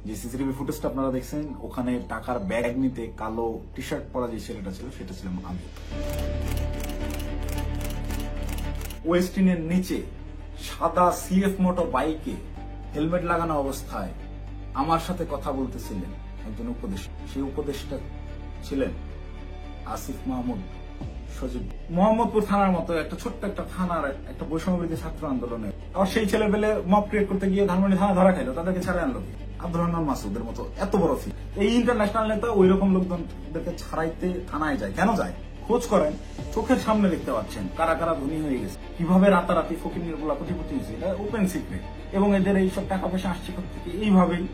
যে সিসিটিভি ফুটেজটা আপনারা দেখছেন, ওখানে টাকার ব্যাগ নিতে কালো টি শার্ট পরা যে ছেলেটা ছিল সেটা ছিলাম আমি। ওয়েস্টিনের নিচে সাদা সিএফ মোটর বাইকে হেলমেট লাগানো অবস্থায় আমার সাথে কথা বলতেছিলেন একজন উপদেষ্টা। সেই উপদেষ্টা ছিলেন আসিফ মাহমুদ সজীব। মোহাম্মদপুর থানার মতো একটা ছোট্ট একটা থানার একটা বৈষম্যবিরোধী ছাত্র আন্দোলনে আর সেই ছেলে পেলে মব ক্রিয়েট করতে গিয়ে ধানমন্ডি থানা ধরা খাইলো, তাদেরকে ছাড়াই আনলো আব্দুর রহমান মাসুদের মতো এত বড় ফি। এই ইন্টারন্যাশনাল নেতা ওই রকম লোকজনদেরকে ছাড়াইতে থানায় যায় কেন যায়? খোঁজ করেন, চোখের সামনে দেখতে পাচ্ছেন কারা কারা ধনী হয়ে গেছে, কিভাবে রাতারাতি ফকির বলা কোটিপতি হয়েছে, এটা ওপেন সিক্রেট। এবং এদের এইসব টাকা পয়সা আসছে থেকে এইভাবেই।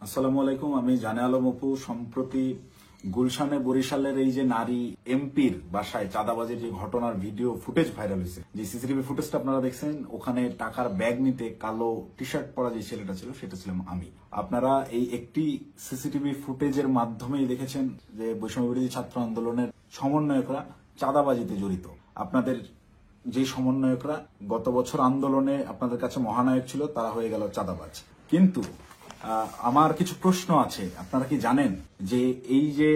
আসসালামু আলাইকুম, আমি জানে আলম অপু। সম্প্রতি গুলশানে বরিশালের এই যে নারী এমপির বাসায় চাঁদাবাজির যে ঘটনার ভিডিও ফুটেজ ভাইরাল হয়েছে, যে সিসিটিভি ফুটেজটা আপনারা দেখছেন, ওখানে টাকার ব্যাগ নিতে কালো টি শার্ট পরা যে ছেলেটা ছিল সেটা ছিলাম আমি। আপনারা এই একটি সিসিটিভি ফুটেজের মাধ্যমেই দেখেছেন যে বৈষম্যবিরোধী ছাত্র আন্দোলনের সমন্বয়করা চাঁদাবাজিতে জড়িত। আপনাদের যে সমন্বয়করা গত বছর আন্দোলনে আপনাদের কাছে মহানায়ক ছিল, তারা হয়ে গেল চাঁদাবাজ। কিন্তু আমার কিছু প্রশ্ন আছে। আপনারা কি জানেন যে এই যে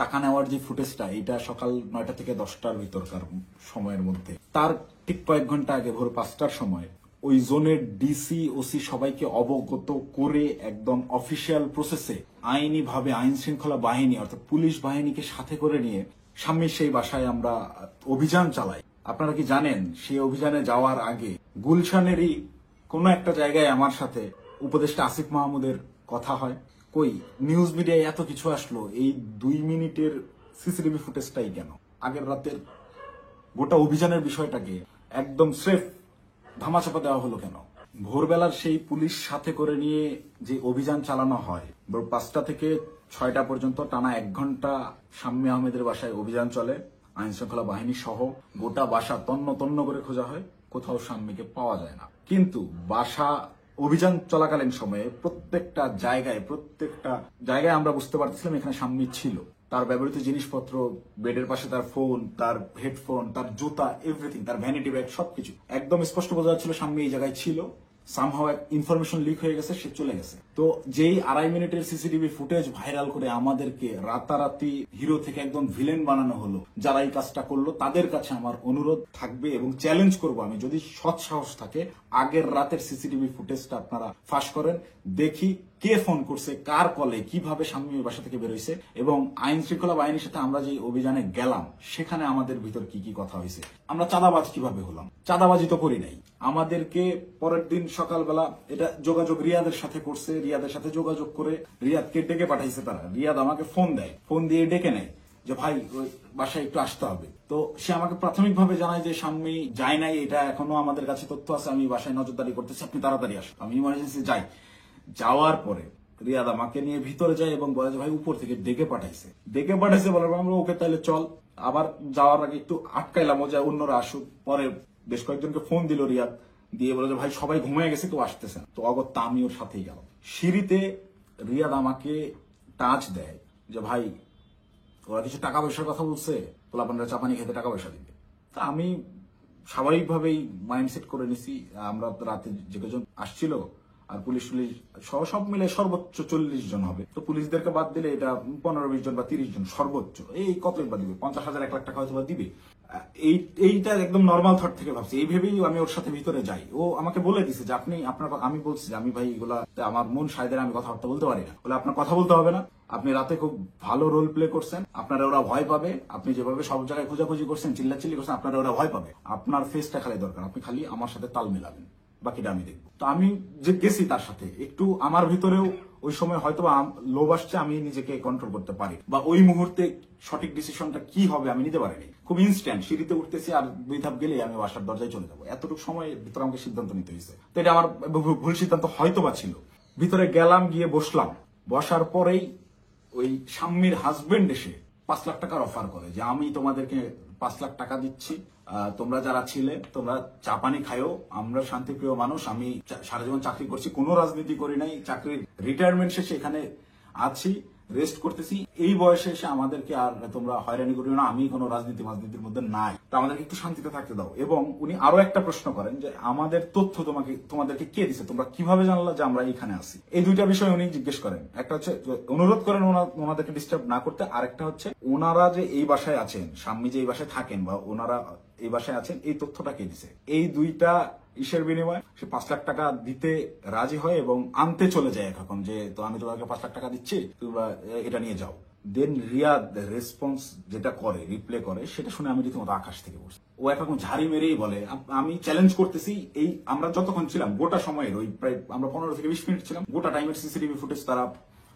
টাকা নেওয়ার যে ফুটেজটা, এটা সকাল 9টা থেকে 10টার ভিতরকার সময়ের মধ্যে, তার ঠিক কয়েক ঘন্টা আগে ভোর 5টার সময় ওই জোনের ডিসি ওসি সবাইকে অবগত করে একদম অফিসিয়াল প্রসেসে আইনি ভাবে আইন শৃঙ্খলা বাহিনী অর্থাৎ পুলিশ বাহিনীকে সাথে করে নিয়ে স্বামীর সেই বাসায় আমরা অভিযান চালাই। আপনারা কি জানেন সেই অভিযানে যাওয়ার আগে গুলশানেরই কোন একটা জায়গায় আমার সাথে উপদেষ্টা আসিফ মাহমুদের কথা হয়? কই নিউজ মিডিয়ায় এত কিছু আসলো, এই 2 মিনিটের সিসিটিভি ফুটেজটাই কেন? আগের রাতের গোটা অভিযানের বিষয়টাকে একদম স্রেফ ধামাচাপা দেওয়া হলো কেন? ভোরবেলার সেই পুলিশ সাথে করে নিয়ে যে অভিযান চালানো হয়, ভোর 5টা থেকে 6টা পর্যন্ত টানা 1 ঘন্টা শাম্মী আহমেদের বাসায় অভিযান চলে, আইন শৃঙ্খলা বাহিনী সহ গোটা বাসা তন্ন তন্ন করে খোঁজা হয়, কোথাও শাম্মীকে পাওয়া যায় না। কিন্তু বাসা অভিযান চলাকালীন সময়ে প্রত্যেকটা জায়গায় আমরা বুঝতে পারতেছিলাম এখানে শাম্মী ছিল। তার ব্যবহৃত জিনিসপত্র, বেডের পাশে তার ফোন, তার হেডফোন, তার জুতা, এভরিথিং, তার ভ্যানিটি ব্যাগ, সবকিছু একদম স্পষ্ট বোঝা যাচ্ছিল শাম্মী এই জায়গায় ছিল। সামহাও ইনফরমেশন লিক হয়ে গেছে, সে চলে গেছে। তো যেই 2.5 মিনিটের সিসিটিভি ফুটেজ ভাইরাল করে আমাদেরকে রাতারাতি হিরো থেকে একদম ভিলেন বানানো হলো, যারা এই কাজটা করলো তাদের কাছে আমার অনুরোধ থাকবে এবং চ্যালেঞ্জ করব আমি, যদি সৎ সাহস থাকে আগের রাতের সিসিটিভি ফুটেজটা আপনারা ফাঁস করেন, দেখি কে ফোন করছে, কার কলে, কিভাবে শাম্মীর বাসা থেকে বেরোইছে, এবং আইন শৃঙ্খলা বাহিনীর সাথে আমরা যে অভিযানে গেলাম সেখানে আমাদের ভিতর কি কি কথা হয়েছে। আমরা চাঁদাবাজ কিভাবে হলাম? চাঁদাবাজি তো করি নাই। আমাদেরকে পরের দিন সকালবেলা এটা যোগাযোগ রিয়াদের সাথে করছে, রিয়াদের সাথে যোগাযোগ করে রিয়াদকে ডেকে পাঠাইছে তারা। রিয়াদ আমাকে ফোন দেয়, ফোন দিয়ে ডেকে নেয় যে ভাই ওই বাসায় একটু আসতে হবে। তো সে আমাকে প্রাথমিকভাবে জানায় যে শাম্মী যায় নাই, এটা এখনো আমাদের কাছে তথ্য আছে, আমি বাসায় নজরদারি করতেছি, আপনি তাড়াতাড়ি আসুন। আমি ইমার্জেন্সি যাই। যাওয়ার পরে রিয়াদ আমাকে নিয়ে ভিতরে যায় এবং বলে যে ভাই উপর থেকে ডেকে পাঠাইছে বলার পর আমরা ওকে তাহলে চল। আবার যাওয়ার আগে একটু আটকাইলাম ও যে অন্যরা আসুক। পরে বেশ কয়েকজনকে ফোন দিল রিয়াদ, দিয়ে বলে যে ভাই সবাই ঘুমিয়ে গেছে, কেউ আসতেছে না। তো অগত্যা আমি ওর সাথেই গেলাম। সিঁড়িতে রিয়াদ আমাকে টাচ দেয় যে ভাই ওরা কিছু টাকা পয়সার কথা বলছে, বলে আপনারা চাপানি খেতে টাকা পয়সা দিবে। তা আমি স্বাভাবিকভাবেই মাইন্ডসেট করে নিছি, আমরা রাতে যে কজন আসছিল আর পুলিশ সব মিলে সর্বোচ্চ 40 জন হবে। তো পুলিশদেরকে বাদ দিলে এটা 15-20 জন বা 30 জন সর্বোচ্চ। এই কতই বা দিবে, 50,000 1 লাখ টাকা হয়তো বা দিবে। এইটা একদম নর্মাল থট থেকে ভাবছি। এই ভেবেই আমি ওর সাথে ভিতরে যাই। ও আমাকে বলে দিছে যে আমি বলছি যে আমি ভাই এগুলা আমার মন সাইদের, আমি কথাবার্তা বলতে পারি না। বলে আপনার কথা বলতে হবে না, আপনি রাতে খুব ভালো রোল প্লে করছেন, আপনারা ওরা ভয় পাবে। আপনি যেভাবে সব জায়গায় খোঁজাখুঁজি করছেন, চিল্লাচিল্লি করছেন, আপনারা ওরা ভয় পাবে। আপনার ফেসটা খালি দরকার, আপনি খালি আমার সাথে তাল মেলাবেন, বাকিটা আমি দেখবো। তো আমি যে গেছি তার সাথে, একটু আমার ভিতরেও ওই সময় হয়তো লোভ আসছে, আমি নিজেকে কন্ট্রোল করতে পারি, বা ওই মুহূর্তে সঠিক ডিসিশনটা কি হবে আমি নিতে পারিনি। খুব ইনস্ট্যান্ট, সিঁড়িতে উঠতেছি আর 2 ধাপ গেলে আমি বাসার দরজায় চলে যাবো, এতটুকু সময়ের ভিতরে আমাকে সিদ্ধান্ত নিতে হয়েছে। তো এটা আমার ভুল সিদ্ধান্ত হয়তো বা ছিল। ভিতরে গেলাম, গিয়ে বসলাম। বসার পরেই ওই শাম্মীর হাজবেন্ড এসে 5 লাখ টাকার অফার করে যে আমি তোমাদেরকে 5 লাখ টাকা দিচ্ছি, তোমরা যারা ছিলে তোমরা চা পানি খায়ও, আমরা শান্তিপ্রিয় মানুষ, আমি সারা জীবন চাকরি করছি, কোনো রাজনীতি করি নাই, চাকরির রিটায়ারমেন্ট শেষে এখানে আছি, রেস্ট করতেছি, এই বয়সে এসে আমাদেরকে আর তোমরা হয়রানি করিও না, আমি কোনো রাজনীতির মধ্যে নাই, তো আমাদেরকে একটু শান্তিতে থাকতে দাও। এবং উনি আরো একটা প্রশ্ন করেন যে আমাদের তথ্য তোমাদেরকে কে দিছে, তোমরা কিভাবে জানলা যে আমরা এইখানে আছি। এই দুইটা বিষয় উনি জিজ্ঞেস করেন, একটা হচ্ছে অনুরোধ করেন ওনাদেরকে ডিস্টার্ব না করতে, আরেকটা হচ্ছে ওনারা যে এই বাসায় আছেন, স্বামী যে এই বাসায় থাকেন বা ওনারা এই বাসায় আছেন, এই তথ্যটা কে দিছে। এই দুইটা ইসের বিনিময়ে সে 5 লাখ টাকা দিতে রাজি হয় এবং আনতে চলে যায় এখন, যে তো আমি তোমাকে 5 লাখ টাকা দিচ্ছি, তোমরা এটা নিয়ে যাও। দেন রিয়াদ রেসপন্স যেটা করে, রিপ্লে করে, সেটা শুনে আমি রীতিমতো আকাশ থেকে বসছি। ও একরকম ঝাড়ি মেরেই বলে আমি চ্যালেঞ্জ করতেছি, এই আমরা যতক্ষণ ছিলাম গোটা সময়ের ওই প্রায় আমরা 15 থেকে 20 মিনিট ছিলাম, গোটা টাইমের সিসিটিভি ফুটেজ তারা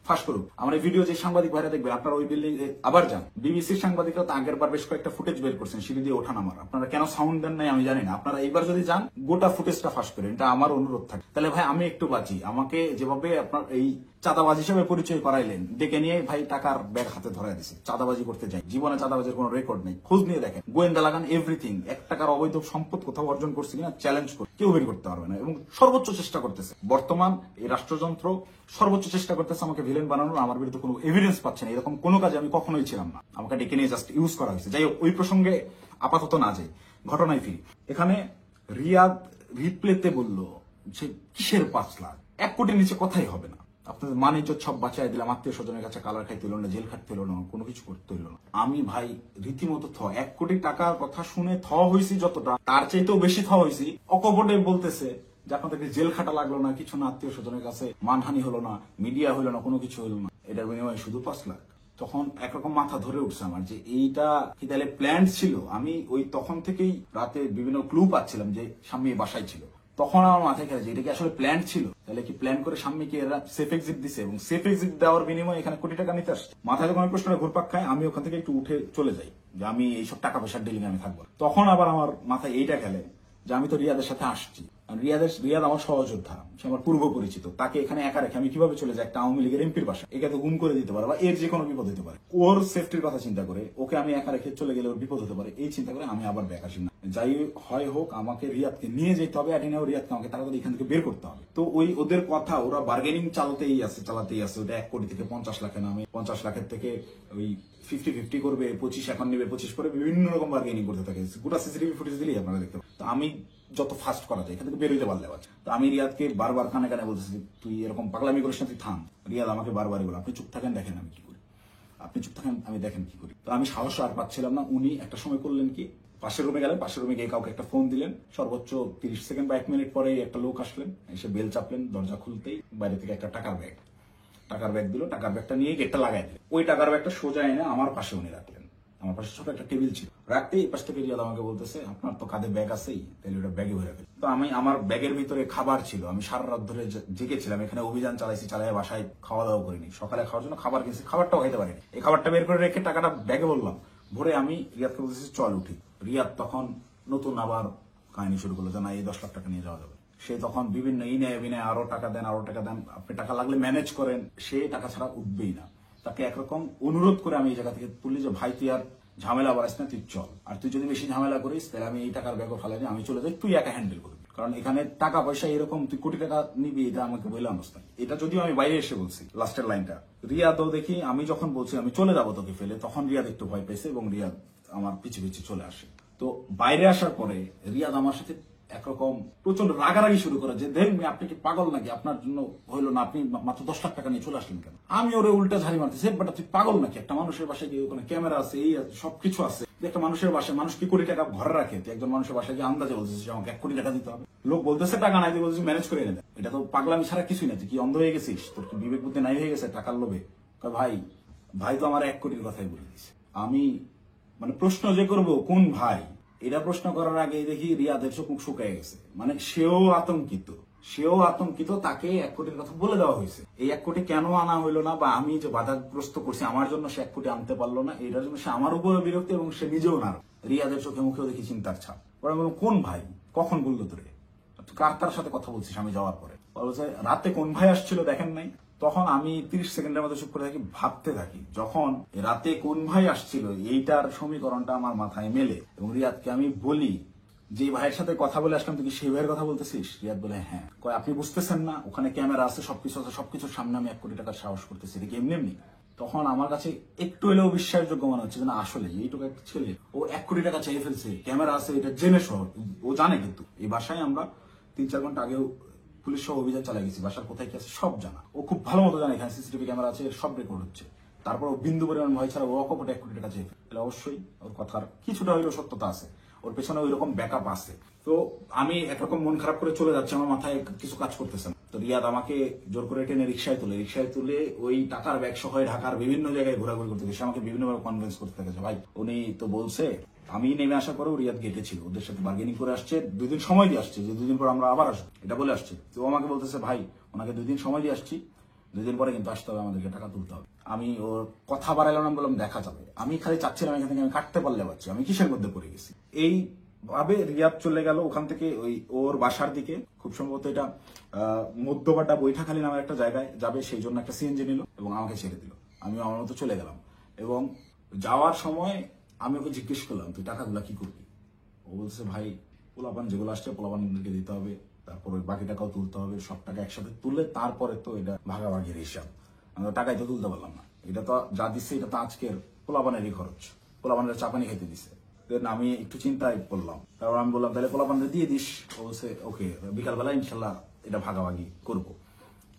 ফাঁস করুক। আমার এই ভিডিও যে সাংবাদিক ভাইরা দেখবেন, আপনারা ওই বিল্ডিং আবার যান, বিবিসির সাংবাদিকরা তো আগের বার বেশ কয়েকটা ফুটেজ বের করছেন সিঁড়ি দিয়ে ওঠা নামার, আপনারা কেন সাউন্ড দেন নাই আমি জানি না। আপনারা এইবার যদি যান গোটা ফুটেজটা ফাঁস করেন, এটা আমার অনুরোধ থাকে। তাহলে ভাই আমি একটু বাঁচি, আমাকে যেভাবে আপনার এই চাঁদাবাজ হিসেবে পরিচয় করাইলেন, ডেকে নিয়ে ভাই টাকার ব্যাগ হাতে ধরাই দিছে, চাঁদাবাজি করতে যাই, জীবনে চাঁদাবাজির কোনো রেকর্ড নেই, খোঁজ নিয়ে দেখেন, গোয়েন্দা লাগান, এভরিথিং। 1 টাকার অবৈধ সম্পদ কোথাও অর্জন করছে কিনা চ্যালেঞ্জ করে কেউ বের করতে পারবে না। এবং সর্বোচ্চ চেষ্টা করতেছে বর্তমান এই রাষ্ট্রযন্ত্র, সর্বোচ্চ চেষ্টা করতেছে আমাকে ভিলেন বানানোর। আমার বিরুদ্ধে কোনো এভিডেন্স পাচ্ছে না, এরকম কোনো কাজে আমি কখনোই ছিলাম না, আমাকে ডেকে নিয়ে জাস্ট ইউজ করা হয়েছে। যাই হোক, ওই প্রসঙ্গে আপাতত না যাই, ঘটনায় ফিরি। এখানে রিয়াদ রিপ্লেতে বলল যে কিসের 5 লাখ, 1 কোটির নিচে কথাই হবে না, আপনাদের মান ইজ্জত সব বাঁচাই দিলাম, আত্মীয় স্বজনের কাছে কালার খাইতে হলো না, জেল খাটতে হলো না, কোনো কিছু করতে হলো না। আমি ভাই রীতিমতো 1 কোটি টাকার কথা শুনে হয়েছি যতটা, তার চাইতেও বেশি হয়েছি। অকপটে বলতেছে যে আপনাদেরকে জেল খাটা লাগলো না, কিছু না, আত্মীয় স্বজনের কাছে মানহানি হলো না, মিডিয়া হলো না, কোনো কিছু হলো না, এটার বিনিময়ে শুধু 5 লাখ। তখন একরকম মাথা ধরে উঠছে আমার যে এইটা কি তাহলে প্ল্যান ছিল। আমি ওই তখন থেকেই রাতে বিভিন্ন ক্লু পাচ্ছিলাম যে স্বামী বাসায় ছিল, তখন আমার মাথায় খেলে যে এটা কি আসলে প্ল্যান ছিল, তাহলে কি প্ল্যান করে স্বামীকে এরা সেফ এক্সিট দিছে এবং সেফ এক্সিট দেওয়ার বিনিময়ে এখানে কোটি টাকা নিতে আসছে। মাথায় যখন প্রশ্নটা ঘুরপাক খায়, আমি ওখান থেকে একটু উঠে চলে যাই যে আমি এইসব টাকা পয়সার ডিলিং আমি থাকবো। তখন আবার আমার মাথায় এইটা খেলে যে আমি তো রিয়াদের সাথে আসছি, রিয়াদ আমার সহযোদ্ধা, সে আমার পূর্ব পরিচিত, তাকে এখানে একা রেখে আমি কিভাবে চলে যাই একটা আওয়ামী লীগের এমপির বাসা, একে তো গুম করে দিতে পারে বা এর যে কোনো বিপদ হতে পারে, ওর সেফটির কথা চিন্তা করে ওকে আমি একা রেখে চলে গেলে ওর বিপদ হতে পারে, এই চিন্তা করে আমি আবার ব্যাক আসি না। যাই হয় হোক, আমাকে রিয়াদকে নিয়ে যেতে হবে, আটিনাও রিয়াদকে আমাকে তাড়াতাড়ি এখান থেকে বের করতে হবে। তো ওই ওদের কথা, ওরা বার্গেনিং চালাতেই আছে, ওটা 1 কোটি থেকে 50 লাখে নামে, 50 লাখের থেকে ওই 50-50 করবে, 25 এখন নেবে, 25 করে বিভিন্ন রকম বার্গেনিং করতে থাকে। গোটা সিসিটিভি ফুটেজ দিলেই আপনারা দেখতে পাবেন। তো আমি যত ফাস্ট করা যায় এখান থেকে বেরোতে পারলে বাচ্চা, তো আমি রিয়াদকে বারবার কানে কানে বলতেছি তুই এরকম পাগলামি করিস না, তুই থাম। রিয়াদ আমাকে বারবারই বলে আপনি চুপ থাকেন, দেখেন আমি কি করি, আপনি চুপ থাকেন, আমি দেখেন কি করি। তো আমি সাহস আর পাচ্ছিলাম না। উনি একটা সময় করলেন কি, পাশের রুমে গেলেন, পাশের রুমে গিয়ে কাউকে একটা ফোন দিলেন, সর্বোচ্চ 30 সেকেন্ড বা 1 মিনিট পরে একটা লোক আসলেন, এসে বেল চাপলেন, দরজা খুলতেই বাইরে থেকে একটা টাকার ব্যাগ দিল, টাকার ব্যাগটা নিয়ে গেটটা লাগাই দিলেন। ওই টাকার ব্যাগটা সোজা এনে আমার পাশে উনি রাখলেন, আমার পাশে ছোট একটা টেবিল ছিল, রাখতেই এই পাশ থেকে রিয়াদ আমাকে বলতেছে আপনার তো কাঁধে ব্যাগ আছেই, তাহলে ওটা ব্যাগে ভরে ফেল। তো আমি, আমার ব্যাগের ভিতরে খাবার ছিল, আমি সারা রাত ধরে জেগেছিলাম, এখানে অভিযান চালাই বাসায় খাওয়া দাওয়া করিনি, সকালে খাওয়ার জন্য খাবার কিনছি, খাবারটাও খাইতে পারিনি। এই খাবারটা বের করে রেখে টাকাটা ব্যাগে বললাম ভরে, আমি রিয়াদকে বলতেছি চল উঠি। রিয়াদ তখন নতুন আবার কাহিনী শুরু করলো যে না, এই 10 লাখ টাকা নিয়ে যাওয়া যাবে। সে তখন বিভিন্ন ইনায় বিনায় আরো টাকা দেন, আপনি টাকা লাগলে ম্যানেজ করেন, সে টাকা ছাড়া উঠবেই না। তাকে একরকম অনুরোধ করে আমি এই জায়গা থেকে তুললি যে ভাই তুই আর ঝামেলা বাড়াইস না, তুই চল, আর তুই যদি বেশি ঝামেলা করিস তাহলে আমি এই টাকার ব্যাগও ফেলাই, আমি চলে যাই, তুই একা হ্যান্ডেল করবি, কারণ এখানে টাকা পয়সা এরকম তুই কোটি টাকা নিবি এটা আমাকে বলে অবস্থা। এটা যদিও আমি বাইরে এসে বলছি লাস্টের লাইনটা। রিয়াদও দেখি আমি যখন বলছি আমি চলে যাবো তোকে ফেলে, তখন রিয়াদ একটু ভয় পেয়েছে এবং রিয়াদ আমার পিছু পিছু চলে আসে। তো বাইরে আসার পরে রিয়াদ আমার সাথে একরকম প্রচন্ড রাগারাগি শুরু করে যে দেখুন আপনি কি পাগল নাকি, আপনার জন্য হইলো না, আপনি মাত্র 10 লাখ টাকা নিয়ে চলে আসলেন কেন। আমি ওরে উল্টা ঝাড়ি মারতেছি, বাট তুই পাগল নাকি, একটা মানুষের বাসায় গিয়ে ওখানে ক্যামেরা আছে, এই আছে, সবকিছু আছে, একটা মানুষের বাসায় মানুষ কি কোটি টাকা ঘরে রাখে, তুই একজন মানুষের বাসায় গিয়ে আন্দাজে বলতেছিস আমাকে 1 কোটি টাকা দিতে হবে। লোক বলতেছে টাকা নাই, বলতেছি ম্যানেজ করে এনে দেয়, এটা তো পাগলামি ছাড়া কিছুই না। তুই কি অন্ধ হয়ে গেছিস, তোর কি বিবেক বুদ্ধি নাই হয়ে গেছে টাকার লোভে। ভাই তো আমার 1 কোটির কথাই বলে দিছে। আমি মানে প্রশ্ন যে করবো কোন ভাই, এটা প্রশ্ন করার আগে দেখি রিয়াদের চোখ মুখ শুকিয়ে গেছে, মানে সেও আতঙ্কিত, তাকে 1 কোটির কথা বলে দেওয়া হয়েছে। এই 1 কোটি কেন আনা হইলো না, বা আমি যে বাধাগ্রস্ত করছি আমার জন্য সে 1 কোটি আনতে পারলো না, এটার জন্য সে আমার উপরে বিরক্ত এবং সে নিজেও না। রিয়াদের চোখে মুখেও দেখি চিন্তার ছাপ। কোন ভাই, কখন বললো তোরে, কার সাথে কথা বলছিস আমি যাওয়ার পরে। রাতে কোন ভাই আসছিল দেখেন নাই। তখন আমি 30 সেকেন্ডের মতো চুপ করে থাকি, ভাবতে থাকি যখন রাতে কোন ভাই আসছিল এইটার সমীকরণটা আমার মাথায় মেলে এবং রিয়াদকে আমি বলি যে ভাইয়ের সাথে কথা বলে আসলাম, তুই কি সেই ভাইয়ের কথা বলতেছিস। রিয়াদ বলে হ্যাঁ। কয় আপনি বুঝতেছেন না, ওখানে ক্যামেরা আছে, সবকিছু আছে, সবকিছুর সামনে আমি 1 কোটি টাকার সাহস করতেছি, এটা কি এমনি তখন আমার কাছে একটু হলেও বিশ্বাসযোগ্য মনে হচ্ছে যে না আসলে এইটুকু একটা ছেলে ও 1 কোটি টাকা চেয়ে ফেলছে, ক্যামেরা আছে এটা জেনে সহ, ও জানে। কিন্তু এই বাসায় আমরা 3-4 ঘন্টা আগেও পুলিশ সহ অভিযান চালিয়ে গেছি, বাসার কোথায় কি আছে সব জানা, ও খুব ভালো মতো জানে এখানে সিসিটিভি ক্যামেরা আছে, সব রেকর্ড হচ্ছে। তারপর ও বিন্দু পরিমাণ ভয় ছাড়া ও অকপটে 1 কোটি টাকা চেয়ে ফেলে, তাহলে অবশ্যই ওর কথার কিছুটা হইলেও সত্যতা আছে, ওর পেছনে ওই রকম ব্যাকআপ আছে। তো আমি একরকম মন খারাপ করে চলে যাচ্ছি, আমার মাথায় কিছু কাজ করতেছে না। তো রিয়াদ আমাকে জোর করে টেনে রিক্সায় তুলে ওই টাকার ব্যাগ সহ ঢাকার বিভিন্ন জায়গায় ঘোরাঘুরি করতে গেছে, আমাকে বিভিন্নভাবে কনভিন্স করতে গেছে। ভাই উনি তো বলছে, আমি নেমে আসার পরেও রিয়াদ গেটে ছিল, ওদের সাথে বার্গেনিং করে আসছে, 2 দিন সময় দিয়ে আসছে যে 2 দিন পর আমরা আবার আসবো, এটা বলে আসছে। তো আমাকে বলতেছে ভাই ওনাকে 2 দিন সময় দিয়ে আসছি, 2 দিন পরে কিন্তু আসতে হবে, আমাদেরকে টাকা তুলতে হবে। আমি ওর কথা বাড়াইলাম না, বললাম দেখা যাবে। আমি খালি চাচ্ছিলাম এখান থেকে আমি কাটতে পারলে পারছি, আমি কিসের মধ্যে পড়ে গেছি। এই ভাবে রিয়াদ চলে গেল ওখান থেকে ওই ওর বাসার দিকে, খুব সম্ভবত এটা মধ্যপাটা বৈঠাখালী নামের একটা জায়গায় যাবে, সেই জন্য একটা সিএনজি নিল এবং আমাকে ছেড়ে দিল। আমি আমার মতো চলে গেলাম এবং যাওয়ার সময় আমি ওকে জিজ্ঞেস করলাম তুই টাকাগুলা কি করবি। ও বলছে ভাই পোলাপান যেগুলো আসছে পোলাপানকে দিতে হবে, তারপর ওই বাকি টাকাও তুলতে হবে, সব টাকা একসাথে তুললে তারপরে তো এটা ভাগাভাগির হিসাব। আমরা টাকাই তো তুলতে পারলাম না, এটা তো যা দিচ্ছে এটা তো আজকের পোলাপানেরই খরচ, পোলাপানের চাপানি খেতে দিছে। দেন আমি একটু চিন্তায় পড়লাম, তারপর আমি বললাম তাহলে পোলাপানকে দিয়ে দিস। ও বলছে ওকে, বিকালবেলা ইনশাল্লাহ এটা ভাগাভাগি করবো,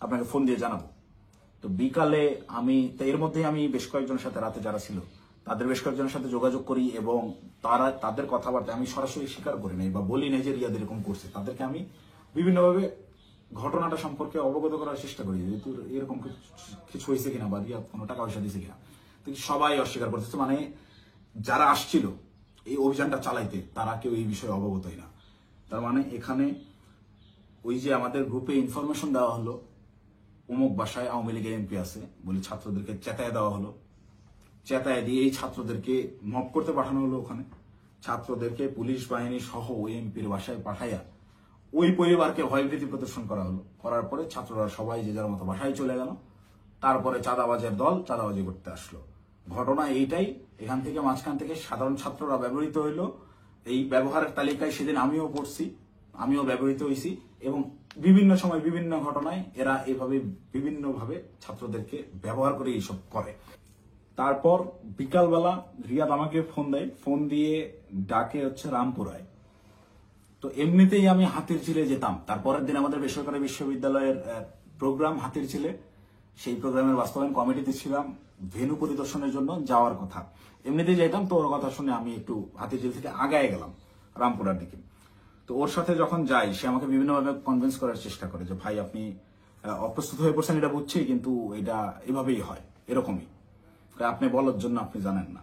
আপনাকে ফোন দিয়ে জানাবো। তো বিকালে আমি তো এর মধ্যেই আমি বেশ কয়েকজনের সাথে রাতে যারা ছিল তাদের বেশ কয়েকজনের সাথে যোগাযোগ করি এবং তাদের কথাবার্তা আমি সরাসরি স্বীকার করি নাই বা বলি নাই যে রিয়াদ এরকম করছে। তাদেরকে আমি বিভিন্নভাবে ঘটনাটা সম্পর্কে অবগত করার চেষ্টা করি, যেহেতু এরকম কিছু হয়েছে কিনা বা রিয়াদ কোনো টাকা পয়সা দিয়েছে কিনা। তো সবাই অস্বীকার করতেছে, মানে যারা আসছিল এই অভিযানটা চালাইতে তারা কেউ এই বিষয়ে অবগতই না। তার মানে এখানে ওই যে আমাদের গ্রুপে ইনফরমেশন দেওয়া হলো অমুক বাসায় আওয়ামী লীগের এমপি আছে বলে ছাত্রদেরকে চেতায় দেওয়া হলো, চেতায় দিয়ে এই ছাত্রদেরকে মব করতে পাঠানো হলো। ওখানে ছাত্রদেরকে পুলিশ বাহিনী সহ ওই এমপির বাসায় পাঠাইয়া ওই পরিবারকে ভয়ভীতি প্রদর্শন করা হলো। করার পরে ছাত্ররা সবাই যে যার মতো বাসায় চলে গেল। তারপরে চাঁদাবাজের দল চাঁদাবাজি করতে আসলো। ঘটনা এইটাই। এখান থেকে মাঝখান থেকে সাধারণ ছাত্ররা ব্যবহৃত হইল। এই ব্যবহারের তালিকায় সেদিন আমিও পড়ছি, আমিও ব্যবহৃত হয়েছি এবং বিভিন্ন সময় বিভিন্ন ঘটনায় এরা এভাবে বিভিন্নভাবে ছাত্রদেরকে ব্যবহার করে এইসব করে। তারপর বিকালবেলা রিয়াদ আমাকে ফোন দেয়, ফোন দিয়ে ডাকে হচ্ছে রামপুরায়। তো এমনিতেই আমি হাতিরঝিলে যেতাম, তারপরের দিন আমাদের বেসরকারি বিশ্ববিদ্যালয়ের প্রোগ্রাম হাতিরঝিলে, সেই প্রোগ্রামের বাস্তবায়ন কমিটিতে ছিলাম, ভেন্যু পরিদর্শনের জন্য যাওয়ার কথা। এমনিতেই যেতাম, তো ওর কথা শুনে আমি একটু হাতিরঝিল থেকে আগায় গেলাম রামপুরার দিকে। তো ওর সাথে যখন যাই সে আমাকে বিভিন্নভাবে কনভিন্স করার চেষ্টা করে যে ভাই আপনি অপ্রস্তুত হয়ে পড়ছেন এটা বুঝছি, কিন্তু এটা এভাবেই হয়, এরকমই, আপনি বলার জন্য আপনি জানেন না।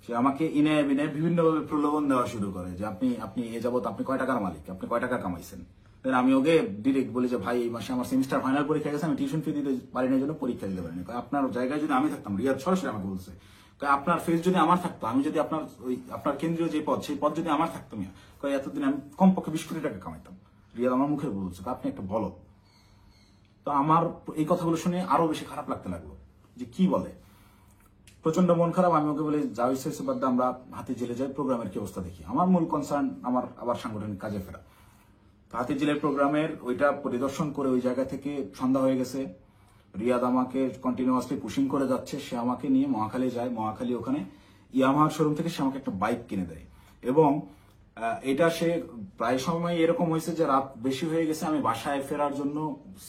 সে আমাকে ইনে বিনে বিভিন্নভাবে প্রলোভন দেওয়া শুরু করে যে আপনি আপনি এ যাবত আপনি কয় টাকার মালিক, আপনি কয় টাকা কামাইছেন। আমি ওকে ডিরেক্ট বলি যে ভাই এই মাসে আমার সেমিস্টার ফাইনাল পরীক্ষা গেছে, আমি টিউশন ফি দিতে পারি না, জন্য পরীক্ষা দিতে পারিনি। আপনার জায়গায় যদি আমি থাকতাম, রিয়াদ সরাসরি আমাকে বলছে আপনার ফেস যদি আমার থাকতো, আমি যদি আপনার ওই আপনার কেন্দ্রীয় যে পদ সেই পদ যদি আমার থাকতো মিয়া, এতদিন আমি কমপক্ষে 20 কোটি টাকা কামাইতাম। রিয়াদ আমার মুখে বলছে আপনি একটা বলো। তো আমার এই কথাগুলো শুনে আরো বেশি খারাপ লাগতে লাগলো যে কি বলে, প্রচন্ড মন খারাপ। আমি ওকে বলে যা হয়েছে বাদ দিয়ে আমরা হাতিরঝিলে যাই, প্রোগ্রামের কি অবস্থা দেখি। আমার মূল কনসার্ন আমার আবার সাংগঠনিক কাজে ফেরা। তো হাতিরঝিলের প্রোগ্রামের ওইটা পরিদর্শন করে ওই জায়গা থেকে সন্ধ্যা হয়ে গেছে। রিয়াদ আমাকে কন্টিনিউয়াসলি পুশিং করে যাচ্ছে, সে আমাকে নিয়ে মহাখালী যায়। মহাখালী ওখানে ইয়ামাহার শোরুম থেকে সে আমাকে একটা বাইক কিনে দেয় এবং এটা সে প্রায় সময় এরকম হয়েছে যে রাত বেশি হয়ে গেছে, আমি বাসায় ফেরার জন্য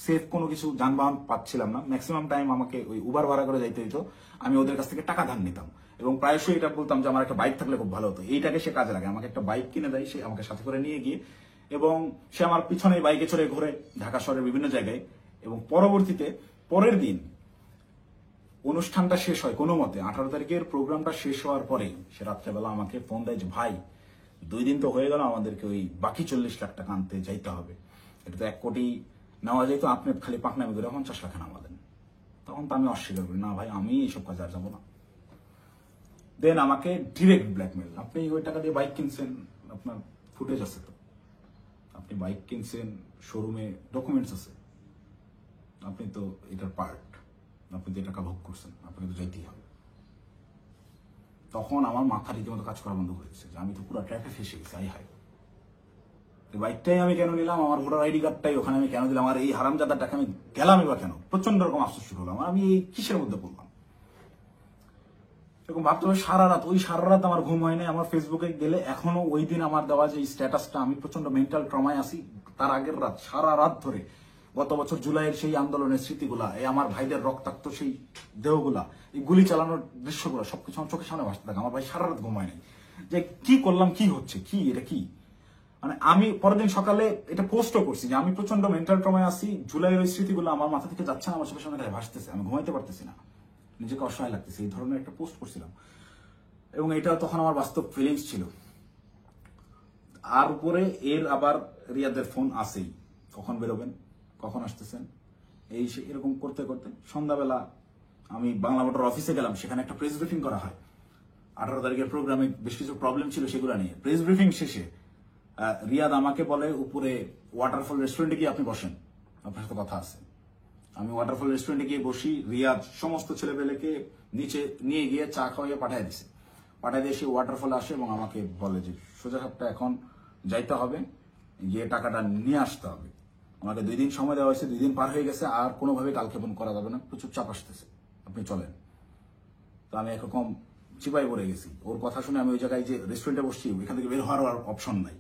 সেফ কোনো কিছু যানবাহন পাচ্ছিলাম না। ম্যাক্সিমাম টাইম আমাকে ওই উবার ভাড়া করে যাইতে হইতো। আমি ওদের কাছ থেকে টাকা ধার নিতাম এবং প্রায়শই এটা বলতাম যে আমার একটা বাইক থাকলে খুব ভালো হতো। এইটাকে সে কাজে লাগে, আমাকে একটা বাইক কিনে দেয় সে, আমাকে সাথে করে নিয়ে গিয়ে, এবং সে আমার পিছনে বাইকে চড়ে ঘুরে ঢাকা শহরের বিভিন্ন জায়গায়। এবং পরবর্তীতে পরের দিন অনুষ্ঠানটা শেষ হয় কোনো মতে, 18 তারিখের প্রোগ্রামটা শেষ হওয়ার পরে সে রাত্রেবেলা আমাকে ফোন দেয় যে ভাই 2 দিন তো হয়ে গেল, আমাদেরকে ওই বাকি 40 লাখ টাকা আনতে যাইতে হবে, এটা তো 1 কোটি নেওয়া যেত, আপনি খালি পাকনামি করে 50 লাখ নামা দেন। তখন তো আমি অস্বীকার করি, না ভাই আমি এইসব কাজে আর যাবো না। দেন আমাকে ডিরেক্ট ব্ল্যাকমেল, আপনি ওই টাকা দিয়ে বাইক কিনছেন, আপনার ফুটেজ আছে তো, আপনি বাইক কিনছেন, শোরুমে ডকুমেন্টস আছে, আপনি তো এটার পার্ট, আপনি যে টাকা ভোগ করছেন আপনাকে তো যাইতেই হবে। তখন আমার মাথা রীতিমতো কাজ করা বন্ধ করে দিচ্ছে যে আমি তো পুরো ট্র্যাকে ফেসে গেছি। আই হাই, বাইকটাই আমি কেন নিলাম, আমার ভোটার আইডি কার্ডটাই ওখানে আমি কেন দিলাম, আমার এই হারামজাদার টাকা আমি গেলামই বা কেন, প্রচন্ড রকম আফসোস শুরু হলাম। আমি এই কিসের মধ্যে পড়লাম। এরকম ভাবতে হবে সারা রাত, ওই সারা রাত আমার ঘুম হয় নাই। আমার ফেসবুকে গেলে এখনো ওই দিন আমার দেওয়া যে স্ট্যাটাসটা, আমি প্রচন্ড মেন্টাল ট্রমায় আছি, তার আগের রাত সারা রাত ধরে গত বছর জুলাইয়ের সেই আন্দোলনের স্মৃতিগুলা, এই আমার ভাইদের রক্তাক্ত সেই দেহগুলা, এই গুলি চালানোর দৃশ্যগুলো সবকিছু আমার চোখের সামনে ভাসতে থাকে। আমার ভাই সারা রাত ঘুম হয় নাই যে কি করলাম, কি হচ্ছে, কি এটা কি। মানে আমি পরের দিন সকালে এটা পোস্টও করছি যে আমি প্রচন্ড মেন্টাল ট্রমায় আছি, জুলাইয়ের ওই স্মৃতিগুলো আমার মাথা থেকে যাচ্ছে না, আমার চোখের সামনে ভাসতেছে, আমি ঘুমাইতে পারতেছি না, নিজেকে অসহায় লাগতেছে, এই ধরনের একটা পোস্ট করছিলাম। এবং এটা তখন আমার বাস্তব ফিলিংস ছিল। আর উপরে এর আবার রিয়াদের ফোন আসেই, কখন বেরোবেন, কখন আসতেছেন, এই এরকম করতে করতে সন্ধ্যাবেলা আমি বাংলা মোটর অফিসে গেলাম। সেখানে একটা প্রেস ব্রিফিং করা হয় 18 তারিখের প্রোগ্রামে, বেশ কিছু প্রবলেম ছিল সেগুলো নিয়ে। প্রেস ব্রিফিং শেষে রিয়াদ আমাকে বলে, উপরে ওয়াটারফল রেস্টুরেন্টে গিয়ে আপনি বসেন, আপনার সাথে কথা আছে। আমি ওয়াটারফল রেস্টুরেন্টে গিয়ে বসি। রিয়াদ সমস্ত ছেলেপেলেকে নিচে নিয়ে গিয়ে চা খাওয়াইয়ে পাঠিয়ে দিছে। পাঠিয়ে দিয়ে সে ওয়াটারফলে আসে এবং আমাকে বলে যে সোজা সাপটা এখন যাইতে হবে, গিয়ে টাকাটা নিয়ে আসতে হবে। আমাকে 2 দিন সময় দেওয়া হয়েছে, 2 দিন পার হয়ে গেছে, আর কোনোভাবে কালক্ষেপণ করা যাবে না, প্রচুর চাপ আসতেছে, আপনি চলেন। তো আমি একরকম চিপাই পড়ে গেছি। ওর কথা শুনে আমি ওই জায়গায় যে রেস্টুরেন্টে বসছি, ওইখান থেকে বের হওয়ার অপশন নাই।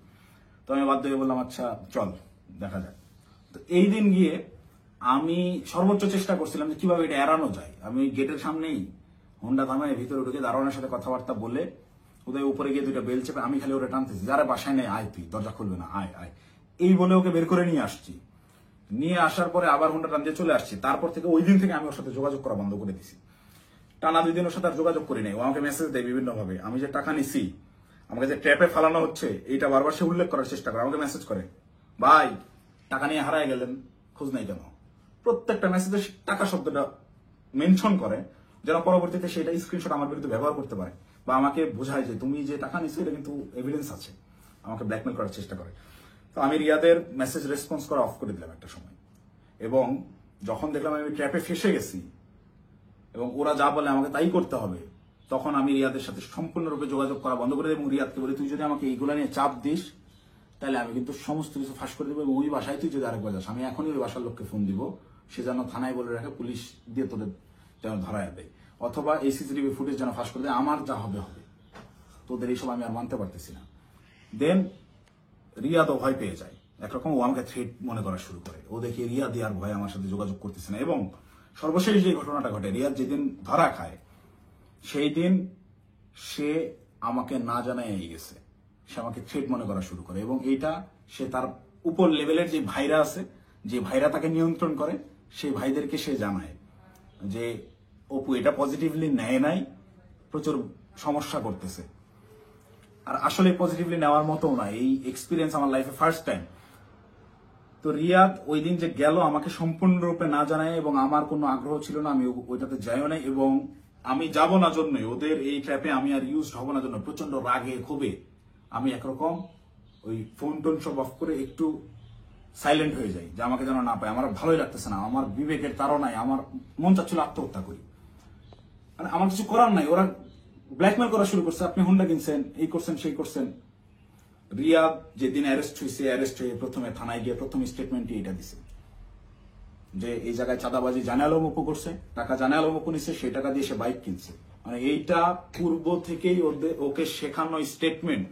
তো আমি বাধ্য হয়ে বললাম আচ্ছা চল দেখা যাক। তো এই দিন গিয়ে আমি সর্বোচ্চ চেষ্টা করছিলাম যে কিভাবে এটা এড়ানো যায়। আমি গেটের সামনেই হোন্ডা থামায় ভিতরে ঢুকে দারোয়ানের সাথে কথাবার্তা বলে ওদের উপরে গিয়ে 2টা বেল চেপে আমি খালি ওরা টানতেছি, যারা বাসায় নেই আয়, তুই দরজা খুলবে না, আয় আয়, এই বলে ওকে বের করে নিয়ে আসছি। নিয়ে আসার পরে আবার হোন্ডা টান দিয়ে চলে আসছি। তারপর থেকে ওই দিন থেকে আমি ওর সাথে যোগাযোগ করা বন্ধ করে দিছি। টানা 2 দিন ওর সাথে আর যোগাযোগ করি নাই। ও আমাকে মেসেজ দেয় বিভিন্ন ভাবে, আমি যে টাকা নিছি, আমাকে যে ট্র্যাপে ফালানো হচ্ছে, এইটা বারবার সে উল্লেখ করার চেষ্টা করে। আমাকে মেসেজ করে, ভাই টাকা নিয়ে হারায় গেলেন, খোঁজ নাই কেন। প্রত্যেকটা মেসেজে টাকা শব্দটা মেনশন করে, যেন পরবর্তীতে সেটা স্ক্রিনশট আমার বিরুদ্ধে ব্যবহার করতে পারে, বা আমাকে বোঝায় যে তুমি যে টাকা নিছো এটা কিন্তু এভিডেন্স আছে। আমাকে ব্ল্যাকমেল করার চেষ্টা করে। তো আমি রিয়াদের মেসেজ রেসপন্স করা অফ করে দিলাম একটা সময়। এবং যখন দেখলাম আমি ট্র্যাপে ফেসে গেছি এবং ওরা যা বলে আমাকে তাই করতে হবে, তখন আমি রিয়াদের সাথে সম্পূর্ণরূপে যোগাযোগ করা বন্ধ করে দিই এবং রিয়াদকে বলি, তুই যদি আমাকে এইগুলো নিয়ে চাপ দিস তাহলে আমি কিন্তু সমস্ত কিছু ফাঁস করে দেবো, এবং ওই বাসায় তুই যদি আরেকবার যাস, আমি এখনই ওই বাসার লোককে ফোন দিব, সে যেন থানায় বলে রাখে, পুলিশ দিয়ে তোদের যেন ধরায় দেয়, অথবা এই সিসিটিভি ফুটেজ যেন ফাঁস করে দেয়, আমার যা হবে হবে, তোদের এইসব আমি আর মানতে পারতেছি না। দেন রিয়াদও ভয় পেয়ে যায়, একরকম ও আমাকে থ্রেট মনে করা শুরু করে। ও দেখি রিয়াদ আর ভয় আমার সাথে যোগাযোগ করতেছে না। এবং সর্বশেষ যে ঘটনাটা ঘটে, রিয়াদ যেদিন ধরা খায় সেই দিন সে আমাকে না জানায় গেছে, সে আমাকে থ্রেট মনে করা শুরু করে। এবং এইটা সে তার উপর লেভেলের যে ভাইরা আছে, যে ভাইরা তাকে নিয়ন্ত্রণ করে, সেই ভাইদেরকে সে জানায় যে অপু এটা পজিটিভলি নেয় নাই, প্রচুর সমস্যা করতেছে। আর আসলে পজিটিভলি নেওয়ার মতো না, এই এক্সপিরিয়েন্স আমার লাইফে ফার্স্ট টাইম। তো রিয়াদ ওই দিন যে গেল আমাকে সম্পূর্ণরূপে না জানায়, এবং আমার কোনো আগ্রহ ছিল না, আমি ওইটাতে যাইও নাই, এবং আমি যাব না জন্যই, ওদের এই ট্র্যাপে আমি আর ইউজ হব না জন্য প্রচন্ড রাগে ক্ষোভে আমি একরকম ওই ফোন টোন সব অফ করে একটু সাইলেন্ট হয়ে যাই, যে আমাকে যেন না পায়। আমার ভালোই লাগতেছে না, আমার বিবেকের তাড়নায় আমার মন চাচ্ছিল আত্মহত্যা করি। মানে আমার কিছু করার নাই, ওরা ব্ল্যাকমেল করা শুরু করছে, আপনি হোন্ডা কিনছেন, এই করছেন সেই করছেন। রিয়াদ যেদিন অ্যারেস্ট হয়েছে, অ্যারেস্ট হয়ে প্রথমে থানায় গিয়ে প্রথম স্টেটমেন্টই এটা দিছে যে এই জায়গায় চাঁদাবাজি জানে আলম অপু করছে, টাকা জানে আলম অপু নিচ্ছে, সেই টাকা দিয়ে সে বাইক কিনছে। মানে এইটা পূর্ব থেকেই ওকে শেখানো স্টেটমেন্ট।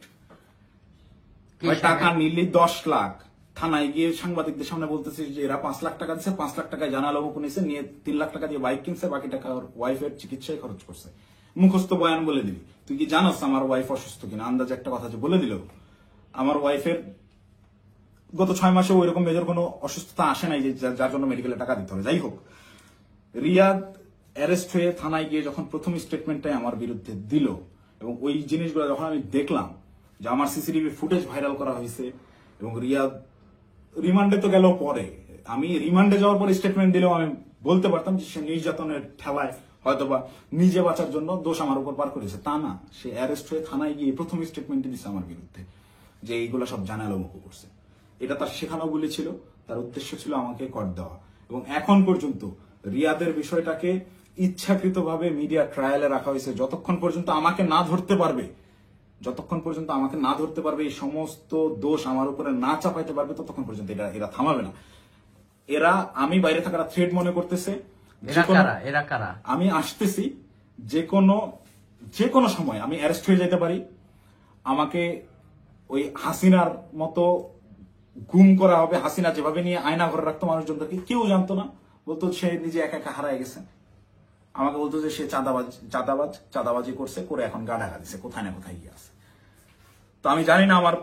টাকা নিলি 10 লাখ, থানায় গিয়ে সাংবাদিকদের সামনে বলতেছে যে এরা 5 লাখ টাকা দিচ্ছে, 5 লাখ টাকায় জানা আলম অপু নিচ্ছে, নিয়ে 3 লাখ টাকা দিয়ে বাইক কিনছে, বাকি টাকা ওর ওয়াইফের চিকিৎসায় খরচ করছে। মুখস্থ বয়ান বলে দিবি, তুই কি জানোস আমার ওয়াইফ অসুস্থ কিনা, আন্দাজে একটা কথা যে বলে দিল। আমার ওয়াইফের গত 6 মাসে ওই রকম মেজর কোনো অসুস্থতা আসে নাই যে যার জন্য মেডিকেলে টাকা দিতে হবে। যাই হোক, রিয়াদ অ্যারেস্ট হয়ে থানায় গিয়ে যখন প্রথম স্টেটমেন্টটাই আমার বিরুদ্ধে দিল, এবং ওই জিনিসগুলো যখন আমি দেখলাম যে আমার সিসিটিভি ফুটেজ ভাইরাল করা হয়েছে, এবং রিয়াদ রিমান্ডে তো গেল পরে, আমি রিমান্ডে যাওয়ার পরে স্টেটমেন্ট দিলেও আমি বলতে পারতাম যে সে নির্যাতনের ঠেলায় হয়তোবা নিজে বাঁচার জন্য দোষ আমার উপর পার করেছে, তা না, সে অ্যারেস্ট হয়ে থানায় গিয়ে প্রথম স্টেটমেন্ট দিচ্ছে আমার বিরুদ্ধে যে এইগুলো সব জানালো মুখ করছে। এটা তার শেখানো বলে ছিল, তার উদ্দেশ্য ছিল আমাকে কর দেওয়া। এবং এখন পর্যন্ত রিয়াদের বিষয়টাকে ইচ্ছাকৃতভাবে মিডিয়া ট্রায়ালে রাখা হয়েছে, যতক্ষণ পর্যন্ত আমাকে না ধরতে পারবে, এই সমস্ত দোষ আমার উপরে না চাপাইতে পারবে, ততক্ষণ পর্যন্ত এরা থামাবে না। এরা আমি বাইরে থাকার থ্রেড মনে করতেছে, আমি আসতেছি, যে কোনো যে কোনো সময় আমি অ্যারেস্ট হয়ে যেতে পারি, আমাকে ওই হাসিনার মতো গুম করা হবে। হাসিনা যেভাবে নিয়ে আয়না ঘরে রাখতো মানুষজনকে, কেউ জানতো না, বলতো সে নিজে একা একা হারায় গেছে। আমাকে বলতো যে সে চাঁদাবাজি করছে, করে এখন গা ঢাকা দিছে, কোথায় না কোথায় গিয়ে আছে। তো আমি জানি না আমার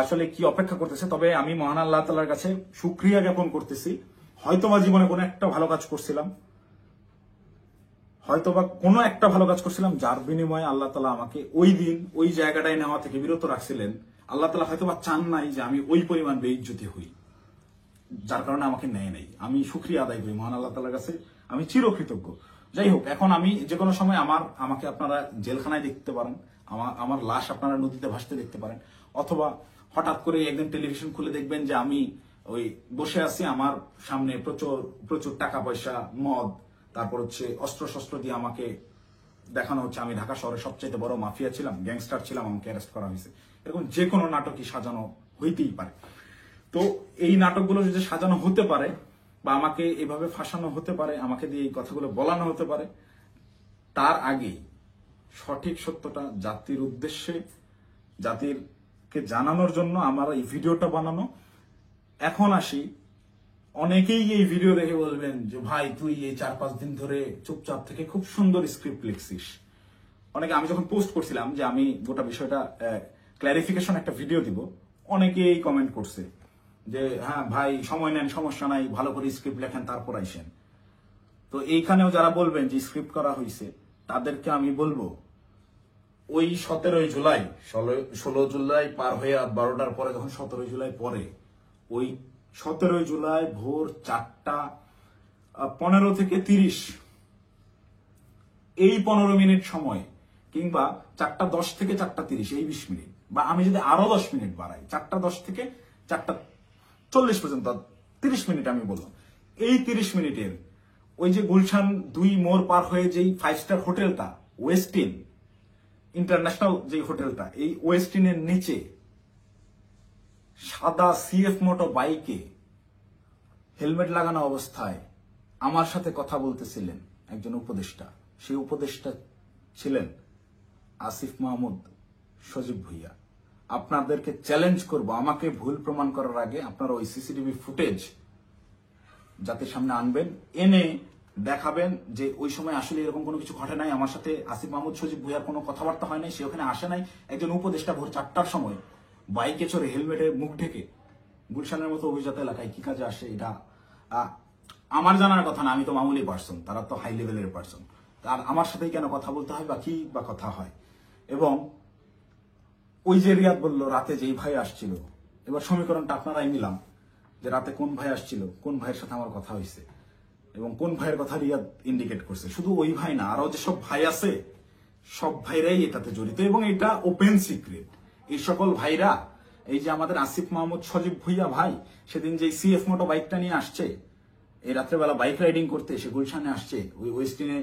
আসলে কি অপেক্ষা করতেছে, তবে আমি মহান আল্লাহ তাআলার কাছে শুকরিয়া জ্ঞাপন করতেছি। হয়তোবা জীবনে কোনো একটা ভালো কাজ করছিলাম, যার বিনিময়ে আল্লাহ তাআলা আমাকে ওই দিন ওই জায়গাটায় নেওয়া থেকে বিরত রাখছিলেন। আল্লাহ তাআলা হয়তোবা চান নাই যে আমি ওই পরিমাণ বেইজ্জতি হই, যার কারণে আমাকে নেয় নাই। আমি শুকরিয়া আদায় করি মহান আল্লাহ তাআলার কাছে, আমি চিরকৃতজ্ঞ। যাই হোক, এখন আমি যে কোনো সময় আমাকে আপনারা জেলখানায় দেখতে পারেন, আমার লাশ আপনারা নদীতে ভাসতে দেখতে পারেন, অথবা হঠাৎ করে একদিন টেলিভিশন খুলে দেখবেন যে আমি ওই বসে আছি, আমার সামনে প্রচুর প্রচুর টাকা পয়সা, মদ, তারপর হচ্ছে অস্ত্র শস্ত্র দিয়ে আমাকে দেখানো হচ্ছে আমি ঢাকা শহরের সবচেয়ে বড় মাফিয়া ছিলাম, গ্যাংস্টার ছিলাম, আমাকে অ্যারেস্ট করা হয়েছে। এরকম যে কোনো নাটকই সাজানো হইতেই পারে। তো এই নাটকগুলো যদি সাজানো হতে পারে, বা আমাকে এভাবে ফাঁসানো হতে পারে, আমাকে দিয়ে এই কথাগুলো বলানো হতে পারে, তার আগেই সঠিক সত্যটা জাতির উদ্দেশ্যে, জাতিরকে জানানোর জন্য আমার এই ভিডিওটা বানানো। এখন আসি, অনেকেই এই ভিডিও দেখে বলবেন যে ভাই তুই এই 4-5 দিন ধরে চুপচাপ থেকে খুব সুন্দর স্ক্রিপ্ট লিখছিস। অনেকে, আমি যখন পোস্ট করছিলাম যে আমি গোটা বিষয়টা ক্ল্যারিফিকেশন একটা ভিডিও দিব, অনেকেই কমেন্ট করছে যে হ্যাঁ ভাই সময় নেন, সমস্যা নাই, ভালো করে স্ক্রিপ্ট লেখেন তারপর আইসেন। তো এইখানেও যারা বলবেন যে স্ক্রিপ্ট করা হয়েছে, তাদেরকে আমি বলবো ওই 17 জুলাই, 16 জুলাই পার হয়ে 12টার পরে, যখন 17 জুলাই পরে, ওই 17 জুলাই ভোর 4:15 থেকে 30, এই 15 মিনিট সময়, কিংবা 4:10 থেকে 4:30, এই 20 মিনিট, বা আমি যদি আরো 10 মিনিট বাড়াই, 4:10 থেকে 4:40 পর্যন্ত 30 মিনিট আমি বললাম, এই 30 মিনিটের ওই যে গুলশান 2 মোড় পার হয়ে যেই 5 স্টার হোটেলটা, ওয়েস্টিন ইন্টারন্যাশনাল যে হোটেলটা, এই ওয়েস্টিনের নিচে সাদা সিএফ মোটো বাইকে হেলমেট লাগানো অবস্থায় আমার সাথে কথা বলতেছিলেন একজন উপদেষ্টা। সেই উপদেষ্টা ছিলেন আসিফ মাহমুদ সজীব ভুইয়া। আপনাদেরকে চ্যালেঞ্জ করব, আমাকে ভুল প্রমাণ করার আগে আপনারা ওই সিসিটিভি ফুটেজ জাতির সামনে আনবেন, এনে দেখাবেন যে ওই সময় আসলে এরকম কোনো কিছু ঘটে নাই, আমার সাথে আসিফ মাহমুদ সজীব ভুইয়ার কোনো কথাবার্তা হয় নাই, সে ওখানে আসে নাই। একজন উপদেষ্টা ভোর 4টার সময় বাইকে চড়ে হেলমেটে মুখ ঢেকে গুলশানের মতো অভিজাত এলাকায় কি কাজে আসে, এটা আমার জানার কথা না। আমি তো মামুলি পার্সন, তারা তো হাই লেভেলের পার্সন। আর আমার সাথেই কেন কথা বলতে হয়, বা কি বা কথা হয়। এবং ওই যে রিয়াদ বলল রাতে যেই ভাই আসছিল, এবার সমীকরণটা আপনারাই মিলাম যে রাতে কোন ভাই আসছিল, কোন ভাইয়ের সাথে আমার কথা হয়েছে, এবং কোন ভাইয়ের কথা রিয়াদ ইন্ডিকেট করছে। শুধু ওই ভাই না, আরো যেসব ভাই আছে, সব ভাইরাই এটাতে জড়িত, এবং এটা ওপেন সিক্রেট। এই সকল ভাইরা, এই যে আমাদের আসিফ মাহমুদ সজীব ভুইয়া ভাই সেদিন যে সিএফ মোটো বাইকটা নিয়ে আসছে, এই রাত্রেবেলা বাইক রাইডিং করতে সে গুলশানে আসছে, ওই ওয়েস্টিনে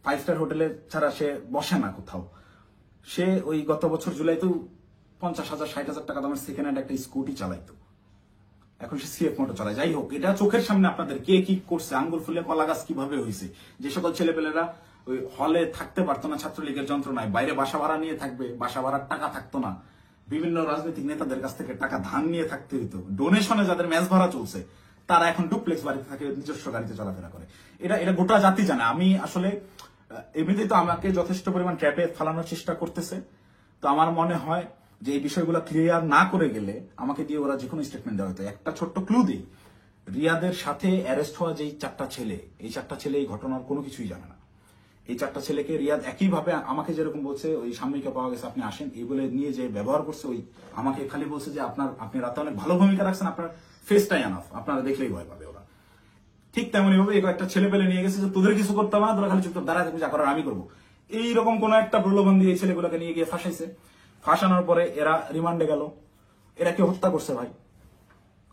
5 স্টার হোটেলে ছাড়া সে বসে না কোথাও। সে ওই গত বছর জুলাইতেও 50,000 60,000 টাকা দামের সেকেন্ড হ্যান্ড একটা স্কুটি চালাইতো, এখন সে সিএফ মোটো চালায়। যাই হোক, এটা চোখের সামনে আপনাদের কে কি করছে, আঙ্গুল ফুলে কলা গাছ কিভাবে হয়েছে। যে সকল ছেলেপেলেরা ওই হলে থাকতে পারতো না ছাত্রলীগের যন্ত্রণায়, বাইরে বাসা ভাড়া নিয়ে থাকবে, বাসা ভাড়ার টাকা থাকতো না, বিভিন্ন রাজনৈতিক নেতাদের কাছ থেকে টাকা ধার নিয়ে থাকতে হইতো, ডোনেশনে যাদের ম্যাচ ভাড়া চলছে, তারা এখন ডুপ্লেক্স বাড়িতে থাকে, নিজস্ব গাড়িতে চলাফেরা করে। এটা গোটা জাতি জানে। আমি আসলে এমনিতেই তো আমাকে যথেষ্ট পরিমাণ ট্র্যাপে ফেলানোর চেষ্টা করতেছে। তো আমার মনে হয় যে এই বিষয়গুলো ক্লিয়ার না করে গেলে আমাকে দিয়ে ওরা যে কোনো স্টেটমেন্ট দেওয়া হতো। একটা ছোট্ট ক্লু দিই, রিয়াদের সাথে অ্যারেস্ট হওয়া যেই 4টা ছেলে, এই 4টা ছেলে এই ঘটনার কোনো কিছুই জানে না। এই 4টা ছেলেকে রিয়াদ একইভাবে আমাকে যেরকম বলছে ওই সাময়িকা পাওয়া গেছে আপনি আসেন এই বলে নিয়ে যে ব্যবহার করছে, ওই আমাকে খালি বলছে যে আপনি রাতে অনেক ভালো ভূমিকা রাখছেন, আপনার ফেসটাই আনাফ, আপনারা দেখলেই ভয় পাবে ওরা। ঠিক তেমনি ভাবে এই কয়েকটা ছেলে পেলে নিয়ে গেছে যে তোদের কিছু করতে হবে না, তোরা খালি চুপচাপ দাঁড়ায় থাকবি, যা করার আমি করবো। এইরকম কোন একটা প্রলোভন দিয়ে এই ছেলেগুলোকে নিয়ে গিয়ে ফাঁসাইছে। ফাঁসানোর পরে এরা রিমান্ডে গেল। এরা কি হত্যা করছে ভাই?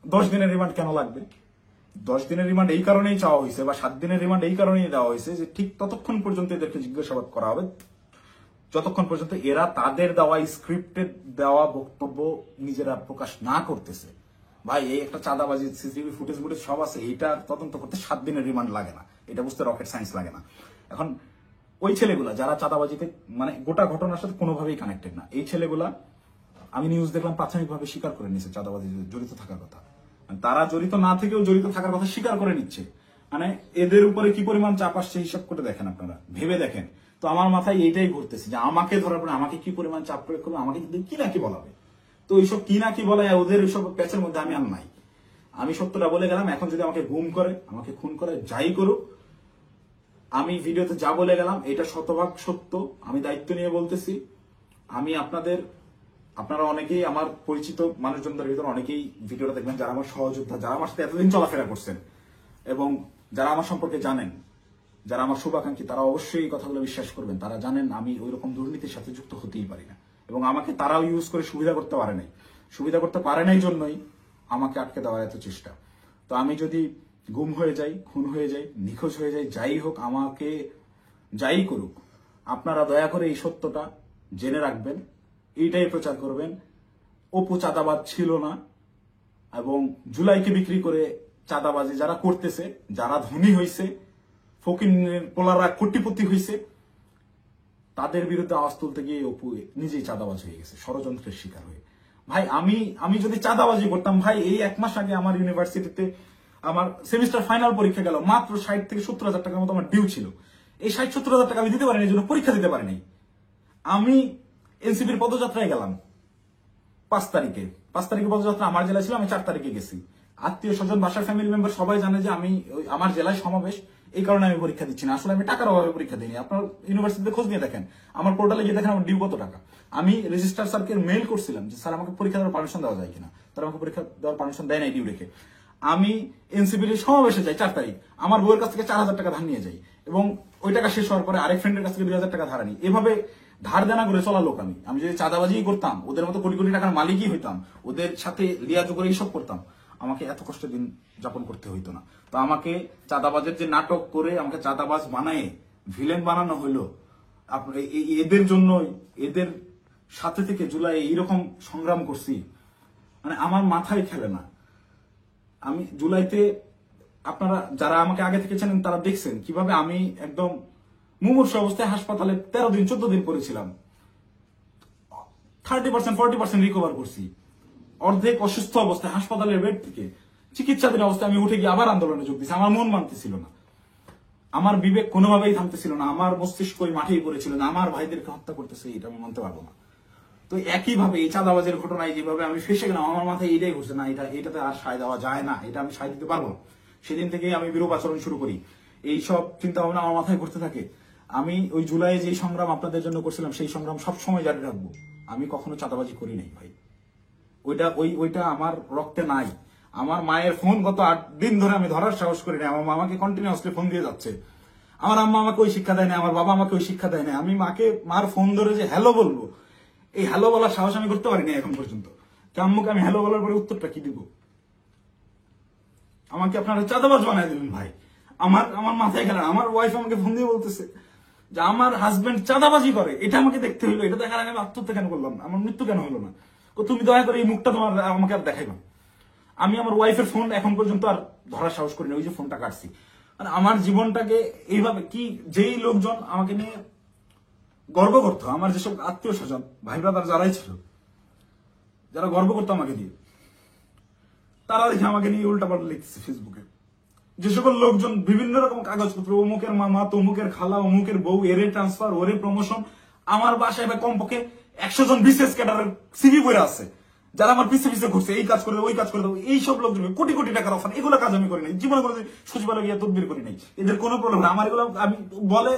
10 দিনের রিমান্ড কেন লাগবে? 10 দিনের রিমান্ড এই কারণেই চাওয়া হয়েছে, বা 7 দিনের রিমান্ড এই কারণেই দেওয়া হয়েছে যে ঠিক ততক্ষণ পর্যন্ত এদেরকে জিজ্ঞাসাবাদ করা হবে যতক্ষণ পর্যন্ত এরা তাদের দেওয়া স্ক্রিপ্টেড দেওয়া বক্তব্য নিজেরা প্রকাশ না করতেছে। ভাই, এই একটা চাঁদাবাজি সিসিটিভি ফুটেজ সব আছে, এইটা তদন্ত করতে 7 দিনের রিমান্ড লাগে না, এটা বুঝতে রকেট সায়েন্স লাগে না। এখন ওই ছেলেগুলা যারা চাঁদাবাজিতে মানে গোটা ঘটনার সাথে কোনোভাবেই কানেক্টেড না, এই ছেলেগুলা আমি নিউজ দেখলাম প্রাথমিকভাবে স্বীকার করে নিচ্ছে চাঁদাবাজি জড়িত থাকার কথা। তারা জড়িত না থেকেও জড়িত থাকার কথা স্বীকার করে নিচ্ছে। মানে এদের উপরে কি পরিমাণ চাপ আসছে হিসাব করে দেখেন, আপনারা ভেবে দেখেন। তো আমার মাথায় এইটাই ঘুরতেছে যে আমাকে ধরার পরে আমাকে কি পরিমাণ চাপ প্রয়োগ করবে, আমাকে কি না কি বলাবে। তো এইসব কি না কি বলে ওদের ওইসব প্যাচের মধ্যে আমি আর নাই। আমি সত্যটা বলে গেলাম, এখন যদি আমাকে গুম করে, আমাকে খুন করে, যাই করুক, আমি ভিডিওতে যা বলে গেলাম এটা শতভাগ সত্য, আমি দায়িত্ব নিয়ে বলতেছি। আমি আপনারা অনেকেই আমার পরিচিত মানুষজনদের ভিতরে অনেকেই ভিডিওটা দেখবেন যারা আমার সহযোদ্ধা, যারা আমার সাথে এতদিন চলাফেরা করছেন এবং যারা আমার সম্পর্কে জানেন, যারা আমার শুভাকাঙ্ক্ষী, তারা অবশ্যই এই কথাগুলো বিশ্বাস করবেন। তারা জানেন আমি ওই রকম দুর্নীতির সাথে যুক্ত হতেই পারি না, এবং আমাকে তারাও ইউজ করে সুবিধা করতে পারে নাই। সুবিধা করতে পারে নাই জন্যই আমাকে আটকে দেওয়ার এত চেষ্টা। তো আমি যদি গুম হয়ে যাই, খুন হয়ে যাই, নিখোঁজ হয়ে যাই, যাই হোক, আমাকে যাই করুক, আপনারা দয়া করে এই সত্যটা জেনে রাখবেন, এইটাই প্রচার করবেন। অপু চাঁদাবাজ ছিল না, এবং জুলাইকে বিক্রি করে চাঁদাবাজি যারা করতেছে, যারা ধনী হয়েছে, ফকির পোলারা কোটিপতি হয়েছে, তাদের বিরুদ্ধে আওয়াজ তুলতে গিয়ে অপু নিজেই চাঁদাবাজ হয়ে গেছে, ষড়যন্ত্রের শিকার হয়ে। ভাই আমি যদি চাঁদাবাজি করতাম, ভাই এই 1 মাস আগে আমার ইউনিভার্সিটিতে আমার সেমিস্টার ফাইনাল পরীক্ষা গেল, মাত্র 60 থেকে 70 হাজার টাকার মতো আমার ডিউ ছিল। এই 60-70 হাজার টাকা আমি দিতে পারিনি, এই জন্য পরীক্ষা দিতে পারিনি। আমি এনসিপির পদযাত্রায় গেলাম 5 তারিখে পদযাত্রা আমার জেলায় ছিল, আমি 4 তারিখে গেছি। আত্মীয় স্বজন, বাসার ফ্যামিলি মেম্বার সবাই জানে যে আমি আমার জেলায় সমাবেশ, এই কারণে আমি পরীক্ষা দিচ্ছি না। আসলে আমি টাকার অভাবে পরীক্ষা দিইনি। আপনার ইউনিভার্সিটিতে খোঁজ নিয়ে দেখেন, আমার পোর্টালে গিয়ে দেখেন আমার ডিউ কত টাকা। আমি রেজিস্ট্রার স্যারকে মেইল করছিলাম যে স্যার আমাকে পরীক্ষা দেওয়ার পারমিশন দেওয়া যায় কিনা, তারা আমাকে পরীক্ষা দেওয়ার পারমিশন দেয় নাই ডিউ রেখে। আমি এনসিপির সমাবেশে যাই 4 তারিখ, আমার বউয়ের কাছ থেকে 4,000 টাকা ধার নিয়ে যাই, এবং ওই টাকা শেষ হওয়ার পরে আরেক ফ্রেন্ডের কাছ থেকে 2,000 টাকা ধার আনি। এভাবে ধার দেনা করে চলা লোক আমি যদি চাঁদাবাজি করতাম, ওদের মতো কোটি কোটি টাকার মালিকই হইতাম, ওদের সাথে লিয়াজু করে এইসব করতাম, আমাকে এত কষ্টের দিন যাপন করতে হইতো না। তো আমাকে চাঁদাবাজের যে নাটক করে আমাকে চাঁদাবাজ বানায় ভিলেন বানানো হইলো, এদের জন্যই, এদের সাথে থেকে জুলাই এইরকম সংগ্রাম করছি, মানে আমার মাথায় খেলে না। আমি জুলাইতে, আপনারা যারা আমাকে আগে থেকে চেনেন তারা দেখছেন কিভাবে আমি একদম মুমূর্ষু অবস্থায় হাসপাতালে 13 দিন 14 দিন পড়েছিলাম। 30% 40% রিকভার করছি। অর্ধেক অসুস্থ অবস্থায় হাসপাতালের বেড থেকে চিকিৎসাধীন অবস্থায় আমি উঠে গিয়ে আবার আন্দোলনে যোগ দিয়েছি। আমার মন মানতেছিল না, আমার বিবেক কোনোভাবেই থামতেছিল না, আমার মস্তিষ্ক মাঠেই পড়েছিল না, আমার ভাইদেরকে হত্যা করতেছে, এটা আমি মানতে পারবো না। তো একইভাবে এই চাঁদাবাজের ঘটনায় যেভাবে আমি ফেসে গেলাম, আমার মাথায় এইটাই ঘুরছে, না এটাতে আর সায় দেওয়া যায় না, এটা আমি সায় দিতে পারবো না। সেদিন থেকেই আমি বিরূপ আচরণ শুরু করি। এইসব চিন্তা ভাবনা আমার মাথায় ঘুরতে থাকে। আমি ওই জুলাইয়ে যে সংগ্রাম আপনাদের জন্য করছিলাম, সেই সংগ্রাম সবসময় জারি রাখবো। আমি কখনো চাঁদাবাজি করি নাই ভাই, ওইটা আমার রক্তে নাই। আমার মায়ের ফোন গত 8 দিন ধরে আমি ধরার সাহস করি না। আমার মামাকে কন্টিনিউয়াসলি ফোন দিয়ে যাচ্ছে। আমার আম্মা আমাকে ওই শিক্ষা দেয় না, আমার বাবা আমাকে ওই শিক্ষা দেয় না। আমি মার ফোন ধরে যে হ্যালো বলবো, এই হ্যালো বলার সাহস আমি করতে পারিনি এখন পর্যন্ত। আম্মুকে আমি হ্যালো বলার পরে উত্তরটা কি দিব? আমাকে আপনারা চাঁদাবাজ বানায় দেবেন ভাই। আমার মাথায় গেল। আমার ওয়াইফ আমাকে ফোন দিয়ে বলতেছে যে আমার হাজবেন্ড চাঁদাবাজি করে, এটা আমাকে দেখতে হইলো, এটা দেখার আগে আমি আত্মহত্যা কেন করলাম, আমার মৃত্যু কেন হলো না? তুমি দয়া করে এই মুখটা তোমার আমাকে আর দেখাইবা। আমি আমার ওয়াইফের ফোন এখন পর্যন্ত আর ধরার সাহস করি না, ওই যে ফোনটা কাটছি। মানে আমার জীবনটাকে এইভাবে কি, যেই লোকজন আমাকে নিয়ে গর্ব করতো, আমার যেসব আত্মীয় স্বজন, ভাই ব্রাদার যারাই ছিল, যারা গর্ব করতো আমাকে দিয়ে, তারা দেখে আমাকে নিয়ে উল্টাপাল্টা লিখতেছে ফেসবুকে। যে সকল লোকজন বিভিন্ন রকম কাগজপত্র, অমুকের মামা, তমুকের খালা, অমুকের বউ, এরে ট্রান্সফার, ওরে প্রমোশন, আমার বাসায় কমপক্ষে 100 জন বিশেষ ক্যাডারের সিভি বইরা আছে, যারা আমার পিছে পিছে ঘুরছে, এই কাজ করে দেবো, ওই কাজ করে দেবো, এইসব লোকজন কোটি কোটি টাকার অফার, এগুলো কাজ আমি করি নাই জীবনে, করে সচিবালয় গিয়ে তদবির করি নাই। এদের কোনো প্রবলেম না। আমার এগুলো আমি বলে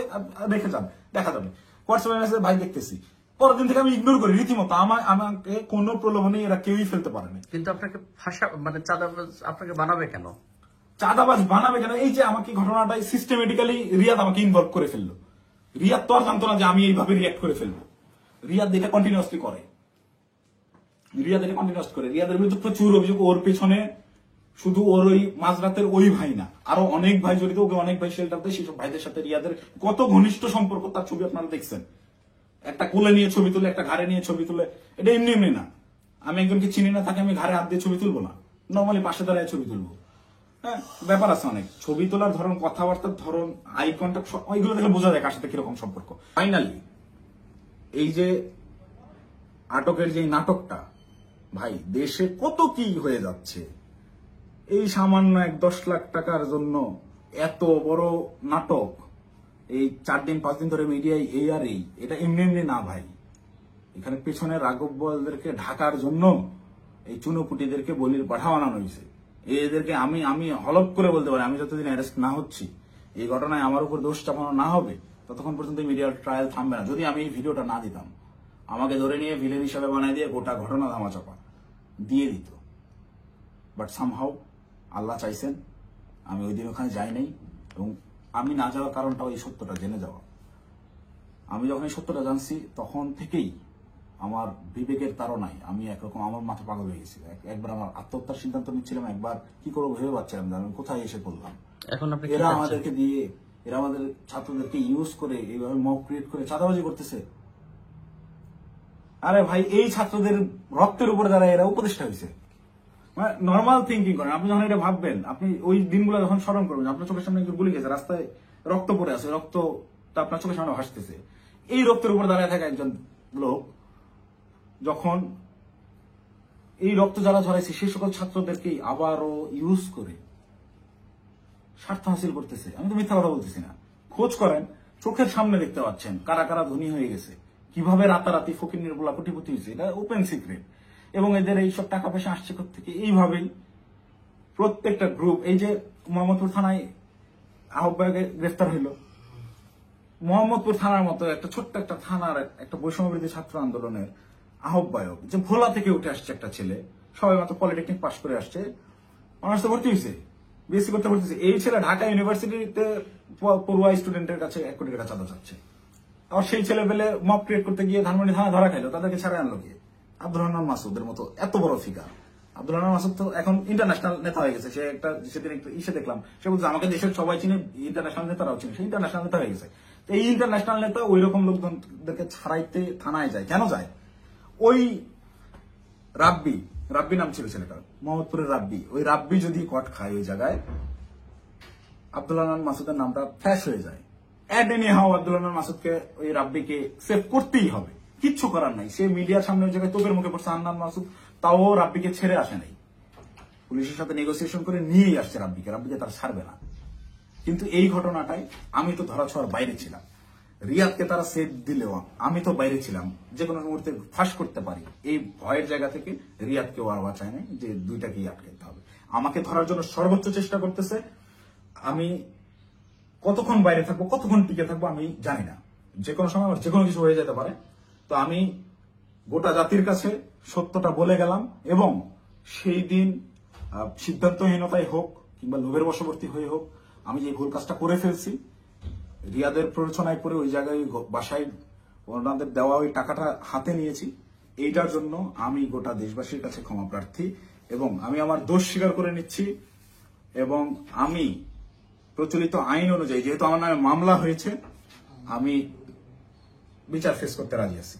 রেখে যান, দেখা যাবে হোয়াটসঅ্যাপে মেসেজ, ভাই দেখতেছি, পরের দিন থেকে আমি ইগনোর করি রীতিমতো। আমাকে কোনো প্রলোভনে এরা কেউই ফেলতে পারে না। কিন্তু আপনাকে মানে চাঁদাবাজ আপনাকে বানাবে কেন? চাঁদাবাজ বানাবে কেন? এই যে আমাকে ঘটনাটাই সিস্টেমেটিক্যালি রিয়াদ আমাকে ইনভলভ করে ফেললো। রিয়াদ তো আর জানতো না যে আমি এইভাবে রিয়াক্ট করে ফেলবো। রিয়াদ এটা কন্টিনিউয়াসলি করে, রিয়াদের বিরুদ্ধে প্রচুর অভিযোগ। ওর পেছনে শুধু ওর ওই মাঝরাতের ওই ভাই না, আরো অনেক ভাই জড়িত। ওকে অনেক ভাই শেল্টার দেয়, সেসব ভাইদের সাথে রিয়াদের কত ঘনিষ্ঠ সম্পর্ক, তার ছবি আপনারা দেখছেন। একটা কোলে নিয়ে ছবি তুলে, একটা ঘাড়ে নিয়ে ছবি তুলে, এটা এমনি এমনি না। আমি একজনকে চিনি না, তাকে আমি ঘাড়ে হাত দিয়ে ছবি তুলবো না, নর্মালি পাশে দাঁড়ায় ছবি তুলবো। হ্যাঁ, ব্যাপার আছে অনেক। ছবি তোলার ধরন, কথাবার্তার ধরন, আই কন্ট্যাক্ট, ওইগুলো দেখলে বোঝা যায় কার সাথে কিরকম সম্পর্ক। ফাইনালি এই যে আটকের যে নাটকটা, ভাই দেশে কত কি হয়ে যাচ্ছে, এই সামান্য ১-১০ লাখ টাকার জন্য এত বড় নাটক, এই 4 দিন 5 দিন ধরে মিডিয়ায় এই আর এই, এটা এমনি এমনি না ভাই। এখানে পেছনে রাঘব বোয়ালদেরকে ঢাকার জন্য এই চুনোপুটিদেরকে বলির পাঠা বানানো হয়েছে। এদেরকে আমি হলপ করে বলতে পারি, আমি যতদিন অ্যারেস্ট না হচ্ছি, এই ঘটনায় আমার উপর দোষ চাপানো না হবে, ততক্ষণ পর্যন্ত মিডিয়ার ট্রায়াল থামবে না। যদি আমি এই ভিডিওটা না দিতাম, আমাকে ধরে নিয়ে ভিলেন হিসাবে বানাই দিয়ে গোটা ঘটনা ধামাচাপা দিয়ে দিত। বাট সামহাউ আল্লাহ চাইছেন আমি ওই দিন ওখানে যাই নাই, এবং আমি না যাওয়ার কারণটাও এই সত্যটা জেনে যাওয়া। আমি যখন এই সত্যটা জানছি তখন থেকেই আমার বিবেকের তাড়নায় আমি একরকম আমার মাথা পাগল হয়ে গেছিল। একবার আমার আত্মহত্যার সিদ্ধান্ত নিচ্ছিলাম, একবার কি করবো ভেবে পাচ্ছিলাম যে আমি কোথায় এসে পড়লাম। এখন আপনি কি এরা চাচ্ছেন? আমাদেরকে দিয়ে, এরা আমাদের ছাত্রদেরকে ইউজ করে এইভাবে মব ক্রিয়েট করে চাঁদাবাজি করতেছে। আরে ভাই, এই ছাত্রদের রক্তের উপরে দাঁড়ায় এরা উপদেষ্টা হয়েছে। মানে নর্মাল থিঙ্কিং করেন আপনি, যখন এটা ভাববেন, আপনি ওই দিনগুলো যখন স্মরণ করবেন, আপনার চোখের সামনে একজন গুলি গেছে, রাস্তায় রক্ত পড়ে আছে, রক্তটা আপনার চোখের সামনে ভাসতেছে। এই রক্তের উপর দাঁড়ায় থাকা একজন লোক যখন এই রক্ত যারা ঝরাইছে সেই সকল ছাত্রদেরকেই আবারও ইউজ করে স্বার্থ হাসিল করতেছে। আমি তো মিথ্যা কথা বলতেছি না, খোঁজ করেন, চোখের সামনে দেখতে পাচ্ছেন কারা কারা ধনী হয়ে গেছে, কিভাবে রাতারাতি ফকির নির্বলা কোটিপতি হয়েছে, এটা ওপেন সিক্রেট। এবং এদের এইসব টাকা পয়সা আসছে থেকে এইভাবেই প্রত্যেকটা গ্রুপ, এই যে মোহাম্মদপুর থানায় আহ্বায়কে গ্রেফতার হইল, মোহাম্মদপুর থানার মতো একটা ছোট্ট একটা থানার একটা বৈষম্যবিরোধী ছাত্র আন্দোলনের আহ্বায়ক, যে ভোলা থেকে উঠে আসছে একটা ছেলে, সবাই মাত্র পলিটেকনিক পাশ করে আসছে, অনার্সে ভর্তি হয়েছে, বিএসসি করতে ভর্তি হয়েছে। এই ছেলে ঢাকা ইউনিভার্সিটিতে পড়ুয়া স্টুডেন্টের কাছে 1 কোটি টাকা চাঁদা চাচ্ছে। আর সেই ছেলে পেলে মব ক্রিয়েট করতে গিয়ে ধানমন্ডি থানা ধরা খাইলো, তাদেরকে ছাড়া আনলো গিয়ে। আব্দুল হান্নান মাসুদের মতো এত বড় ফিগার। আব্দুল হান্নান মাসুদ তো এখন ইন্টারন্যাশনাল নেতা হয়ে গেছে। সে একটা সেদিন একটু ইসে দেখলাম, সে বলছে আমাকে দেশের সবাই চিনে, ইন্টারন্যাশনাল নেতারাও চিনে, সে ইন্টারন্যাশনাল নেতা হয়ে গেছে। তো এই ইন্টারন্যাশনাল নেতা ওই রকম লোকজনদেরকে ছাড়াইতে থানায় যায়। কেন যায়? ওই রাব্বি নাম ছিল ছেলেটার, মোহাম্মদপুরের রাব্বি, ওই রাব্বি যদি কট খায় ওই জায়গায়, আব্দুল হান্নান মাসুদের নামটা ফ্ল্যাশ হয়ে যায়। আব্দুল হান্নান মাসুদকে, ওই রাব্বিকে সেভ করতেই হবে, কিচ্ছু করার নাই। সে মিডিয়ার সামনে ওই জায়গায় তোপের মুখে পড়ছে হান্নান মাসুদ, তাও রাব্বিকে ছেড়ে আসে নাই। পুলিশের সাথে নেগোসিয়েশন করে নিয়েই আসছে রাব্বিকে তারা ছাড়বে না। কিন্তু এই ঘটনাটাই আমি তো ধরা ছোঁয়ার বাইরে ছিলাম। রিয়াদকে তারা সেভ দিলেও আমি তো বাইরে ছিলাম, যে কোনো মুহূর্তে ফাঁস করতে পারি। এই ভয়ের জায়গা থেকে রিয়াদকেও আর বাঁচায় নাই, যে দুইটাকেই আটকাতে হবে। আমাকে ধরার জন্য সর্বোচ্চ চেষ্টা করতেছে। আমি কতক্ষণ বাইরে থাকবো, কতক্ষণ টিকে থাকবো আমি জানি না, যে কোনো সময় আমার যে কোনো কিছু হয়ে যেতে পারে। তো আমি গোটা জাতির কাছে সত্যটা বলে গেলাম, এবং সেই দিন সিদ্ধান্তহীনতায় হোক কিংবা লোভের বশবর্তী হয়ে হোক, আমি যে ভুল কাজটা করে ফেলছি, রিয়াদের প্ররোচনায় পড়ে ওই জায়গায় বাসায় ওনাদের দেওয়া ওই টাকাটা হাতে নিয়েছি, এইটার জন্য আমি গোটা দেশবাসীর কাছে ক্ষমা প্রার্থী, এবং আমি আমার দোষ স্বীকার করে নিচ্ছি। এবং আমি প্রচলিত আইন অনুযায়ী, যেহেতু আমার নামে মামলা হয়েছে, আমি বিচার ফেস করতে রাজি আছি।